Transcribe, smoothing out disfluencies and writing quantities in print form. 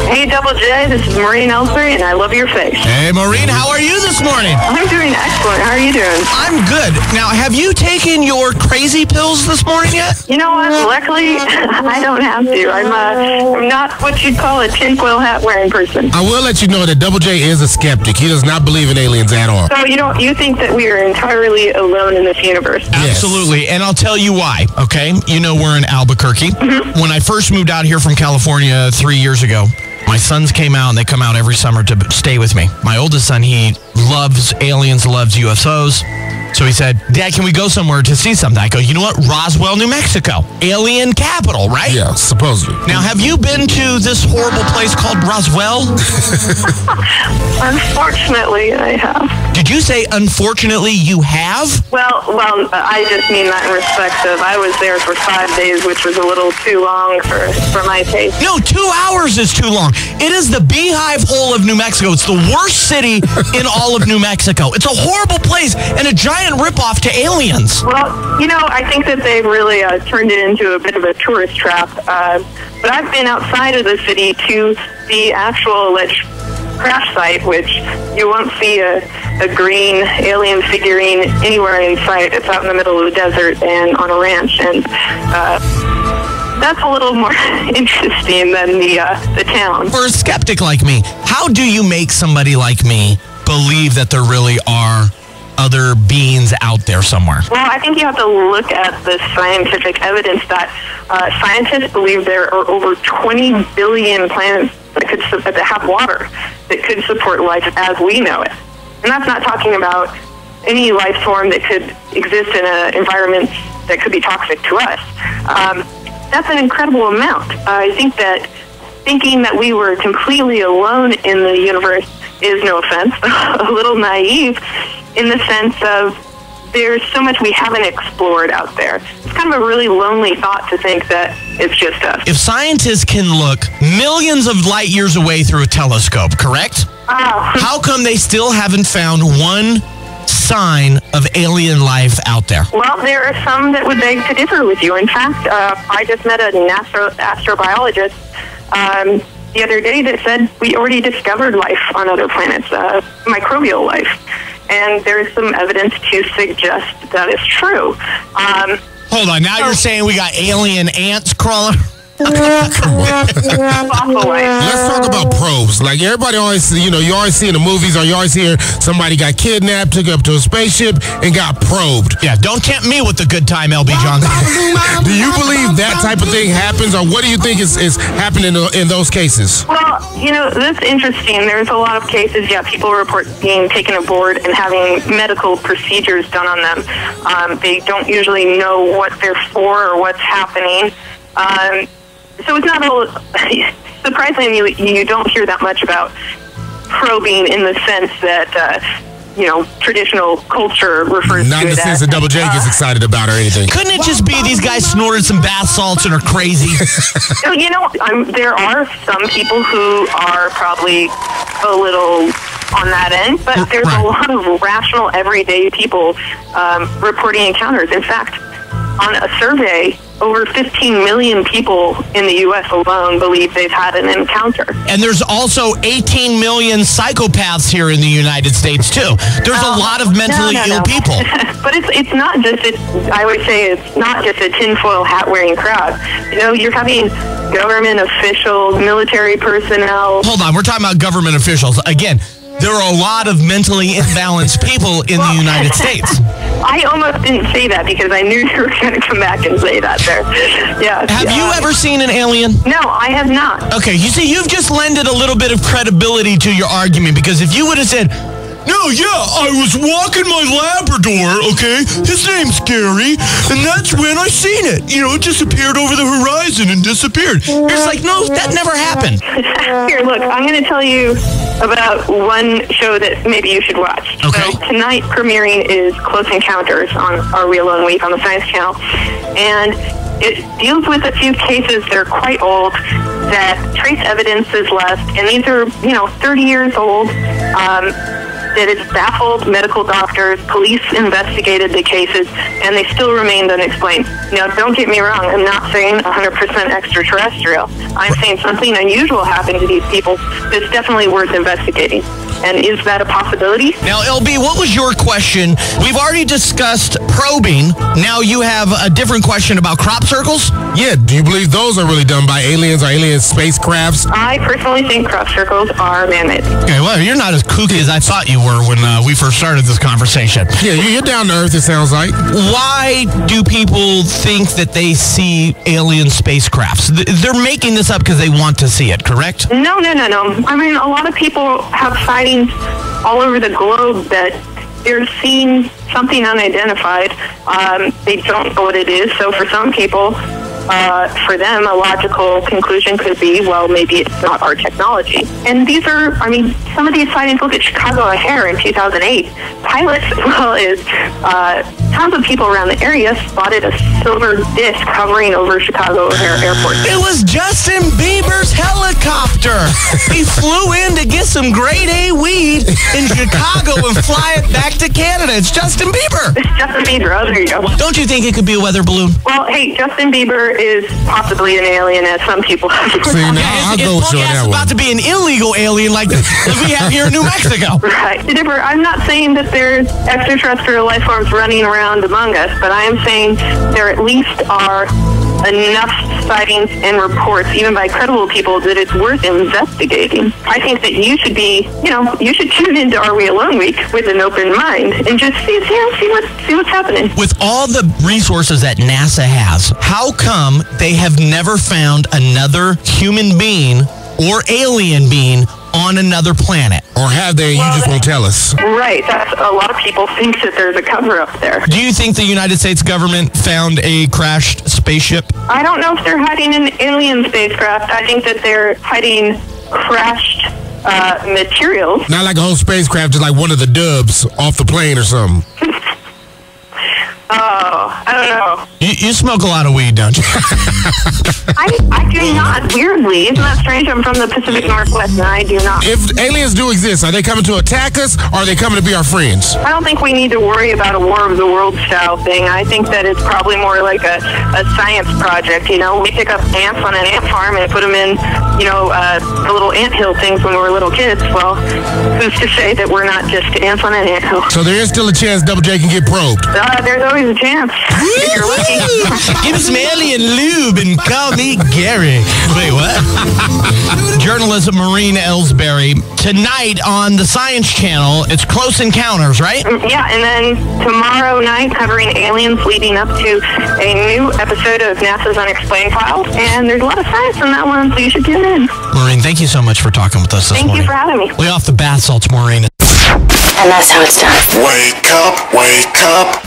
Hey, Double J, this is Maureen Elsberry, and I love your face. Hey, Maureen, how are you this morning? I'm doing excellent. How are you doing? I'm good. Now, have you taken your crazy pills this morning yet? You know what? Luckily, I don't have to. I'm not what you'd call a tinfoil hat wearing person. I will let you know that Double J is a skeptic. He does not believe in aliens at all. So you think that we are entirely alone in this universe? Yes. Absolutely, and I'll tell you why, okay? You know we're in Albuquerque. Mm-hmm. When I first moved out here from California 3 years ago, my sons came out, and they come out every summer to stay with me. My oldest son, he loves aliens, loves UFOs. So he said, Dad, can we go somewhere to see something? I go, you know what? Roswell, New Mexico. Alien capital, right? Yeah, supposedly. Now, have you been to this horrible place called Roswell? Unfortunately, I have. Did you say, unfortunately, you have? Well, I just mean that in respect of I was there for 5 days, which was a little too long for my taste. No, 2 hours is too long. It is the beehive hole of New Mexico. It's the worst city in all of New Mexico. It's a horrible place and a giant ripoff to aliens. Well, I think that they've really turned it into a bit of a tourist trap. But I've been outside of the city to the actual alleged crash site, which you won't see a green alien figurine anywhere in sight. It's out in the middle of the desert and on a ranch, and that's a little more interesting than the town. For a skeptic like me, how do you make somebody like me believe that there really are other beings out there somewhere? Well, I think you have to look at the scientific evidence that scientists believe there are over 20 billion planets that have water that could support life as we know it. And that's not talking about any life form that could exist in an environment that could be toxic to us. That's an incredible amount. I think that thinking that we were completely alone in the universe is, no offense, a little naive in the sense of there's so much we haven't explored out there. It's kind of a really lonely thought to think that it's just us. If scientists can look millions of light years away through a telescope, correct? How come they still haven't found one sign of alien life out there? Well, there are some that would beg to differ with you. In fact, I just met an astrobiologist the other day that said we already discovered life on other planets, microbial life. And there's some evidence to suggest that is true. Hold on, now you're saying we got alien ants crawling? Let's talk about probes. Like everybody always, you always see in the movies, or you always hear somebody got kidnapped, took up to a spaceship, and got probed. Yeah, don't tempt me with the good time, LB Johnson. Do you believe that type of thing happens, or what do you think is happening in those cases? Well, that's interesting. There's a lot of cases, people report being taken aboard and having medical procedures done on them. They don't usually know what they're for or what's happening. So it's not surprisingly, you don't hear that much about probing in the sense that, traditional culture refers to it as. Not in the sense that Double J gets excited about or anything. Couldn't it just be these guys snorted some bath salts and are crazy? There are some people who are probably a little on that end, but there's a lot of rational, everyday people reporting encounters. In fact, on a survey, over 15 million people in the U.S. alone believe they've had an encounter. And there's also 18 million psychopaths here in the United States, too. There's a lot of mentally ill people. But it's not just, I would say it's not just a tinfoil hat-wearing crowd. You're having government officials, military personnel. Hold on, we're talking about government officials. Again, there are a lot of mentally imbalanced people in the United States. I almost didn't say that because I knew you were going to come back and say that there. Yeah. Have you ever seen an alien? No, I have not. Okay, you see, you've just lended a little bit of credibility to your argument, because if you would have said, no, I was walking my Labrador, okay? His name's Gary, and that's when I seen it. It just appeared over the horizon and disappeared. It's like, no, that never happened. Here, look, I'm going to tell you about one show that maybe you should watch. Okay. So tonight premiering is Close Encounters on Are We Alone Week on the Science Channel, and it deals with a few cases that are quite old that trace evidence is left, and these are, 30 years old. that it's baffled medical doctors. Police investigated the cases, and they still remained unexplained. Now, don't get me wrong. I'm not saying 100% extraterrestrial. I'm saying something unusual happened to these people that's definitely worth investigating. And is that a possibility? Now, LB, what was your question? We've already discussed probing. Now you have a different question about crop circles? Yeah, do you believe those are really done by aliens or alien spacecrafts? I personally think crop circles are man-made. Okay, well, you're not as kooky as I thought you were when we first started this conversation. Yeah, you're down to earth, it sounds like. Why do people think that they see alien spacecrafts? They're making this up because they want to see it, correct? No. I mean, a lot of people have sightings all over the globe that they're seeing something unidentified. They don't know what it is. So for some people, for them, a logical conclusion could be, well, maybe it's not our technology. And these are, I mean, some of these sightings, look at Chicago O'Hare in 2008. Pilots, as well as tons of people around the area, spotted a silver disc hovering over Chicago O'Hare Airport. It was Justin Bieber's helicopter. He flew in to get some grade A weed in Chicago and fly it back to Canada. It's Justin Bieber. It's Justin Bieber. Oh, there you go. Don't you think it could be a weather balloon? Well, hey, Justin Bieber is possibly an alien, as some people have. See, now I'll go with you on that one. About to be an illegal alien like we have here in New Mexico. Right. Dipper, I'm not saying that there's extraterrestrial life forms running around among us, but I am saying there at least are enough sightings and reports, even by credible people, that it's worth investigating. I think that you should be, you should tune into Are We Alone Week with an open mind and just see what's happening. With all the resources that NASA has, how come they have never found another human being or alien being on another planet? Or have they, you just won't tell us? Right. That's, a lot of people think that there's a cover-up there. Do you think the United States government found a crashed spaceship? I don't know if they're hiding an alien spacecraft. I think that they're hiding crashed materials. Not like a whole spacecraft, just like one of the dubs off the plane or something. Oh, I don't know. You smoke a lot of weed, don't you? I do not. Weirdly, isn't that strange? I'm from the Pacific Northwest, and I do not. If aliens do exist, are they coming to attack us, or are they coming to be our friends? I don't think we need to worry about a War of the Worlds style thing. I think that it's probably more like a science project. We pick up ants on an ant farm and put them in, the little anthill things when we were little kids. Well, who's to say that we're not just ants on an anthill? So there is still a chance Double J can get probed. There's always a chance. If you're lucky. Give me some alien lube and call me Gary. Wait, what? Journalist Maureen Elsberry. Tonight on the Science Channel, it's Close Encounters, right? Yeah, and then tomorrow night, covering aliens leading up to a new episode of NASA's Unexplained Files. And there's a lot of science in that one, so you should tune in. Maureen, thank you so much for talking with us this morning. Thank you for having me. Lay off the bath salts, Maureen. And that's how it's done. Wake up, wake up.